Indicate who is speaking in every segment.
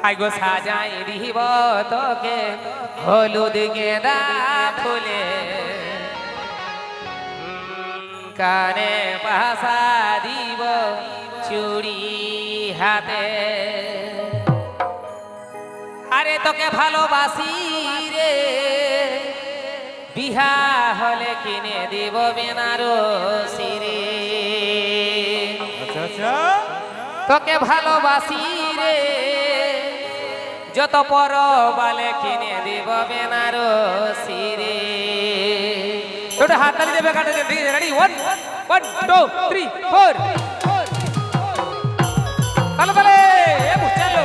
Speaker 1: I go সাজাই দিব তোকে হলুদ গেঁদা ফুলে কানে পাশা দিব চুড়ি হাতে আরে তোকে ভালোবাসি রে বিহা হলে কিনে দিব বেনারসি রে তোকে ভালোবাসি রে যত পরবালে কিনে দিব বেনারসি রে তোটা হাত তালি দেবে কাটা দেবে রেডি 1 1 2 3 4 চলো চলে এ চলো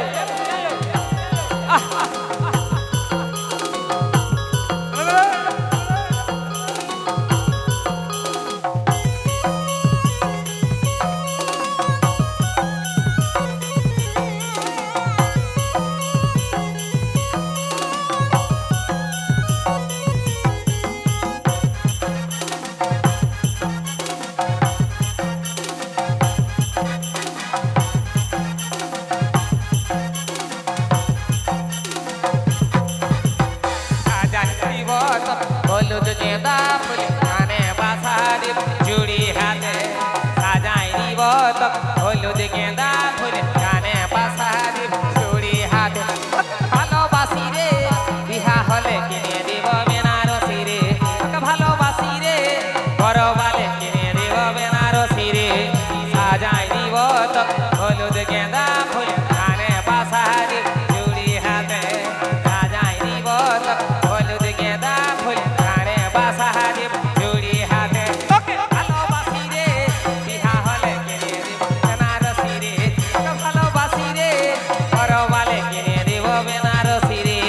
Speaker 1: হলুদ গেঁদা ফুল কানে বাসা দিব চুড়ি হাতে সাজাই দিব তো হলুদ গেঁদা ফুল কানে বাসা দিব চুড়ি হাতে ভালোবাসি রে বিহা হলে কিনে দিব বেনারসি রে ভালোবাসি রে পরবালে কিনে দিব বেনারসি রে সাজাই দিব তো হলুদ গেঁদা ফুল কানে বাসা দিব চুড়ি হাতে সাজাই দিব তো হলুদ গেঁদা ফুল সাহায্য জুড়ি হাতে তোকে ভালোবাসি রে বিহা হলে কিনে দিব বেনারসি রে ভালোবাসি রে পরবালে কিনে দিব বেনারসি রে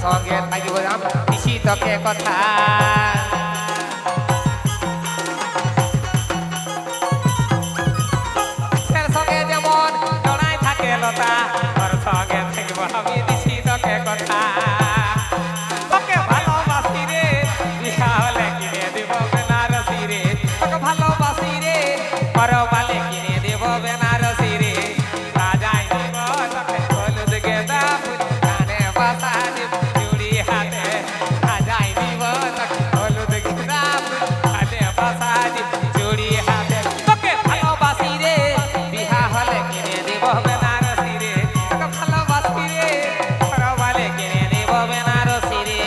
Speaker 1: সঙ্গে থাকিব পিছি তোকে কথা সঙ্গে যেমন জড়াই থাকে লতা তোর সঙ্গে থাকিব আমি পিছি তোকে কথা তোকে ভালোবাসি রে বিহা হলে কিনে দেব বেনারসি রে তোকে ভালোবাসি রে পরবালে কিনে দেব বেনারসি রে সাজাই দিব তোকে হলুদ গেঁদা ফুল কানে বাসা দিব হাতে সাজাই দিব হলুদ গেঁদা ফুল কানে বাসা দিব চুড়ি হাতে তোকে ভালোবাসি রে বিহা হলে কিনে দিব বেনারসি রে তোকে ভালোবাসি রে পরবালে কিনে দিব বেনারসি রে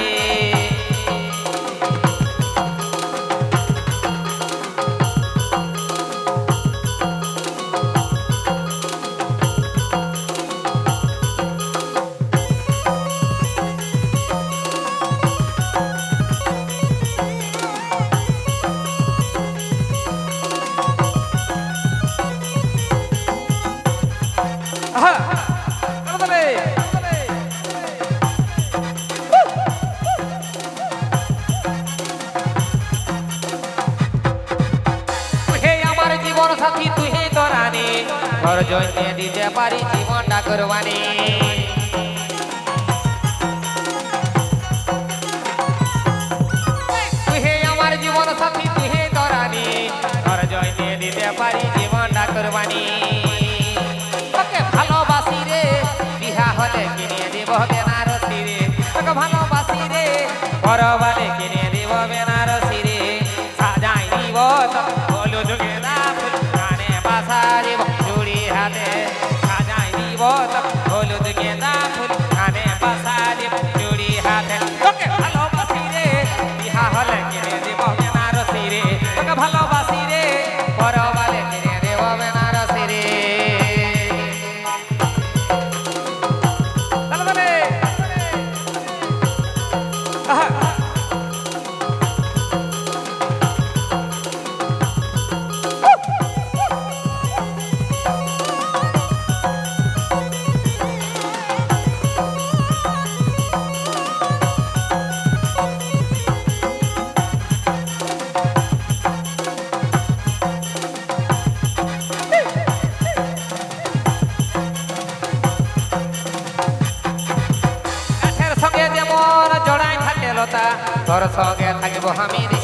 Speaker 1: সাথী তুই তোরানি তোর জন্য দিতে পারি জীবনটা কুরবানি তুই আমার জীবন সাথী তুই তোরানি তোর জন্য দিতে পারি জীবনটা কুরবানি তোকে ভালোবাসি রে বিহা হলে কিনে দিব বেনারসি রে তোকে ভালোবাসি রে পরবালে কিনে দিব বেনারসি রে সাজাই দিব তোকে হলুদ গেঁদা ফুল কানে বাসা দিব চুড়ি হাতে সাজাই দিব তোকে হলুদ গেঁদা ফুল কানে বাসা দিব চুড়ি হাতে তোকে ভালোবাসি রে বিহা হলে কিনে দিব বেনারসি রে তোকে ভালোবাসি রে পরবালে কিনে দিব বেনারসি রে তোর সঙ্গে থাকবো আমি রে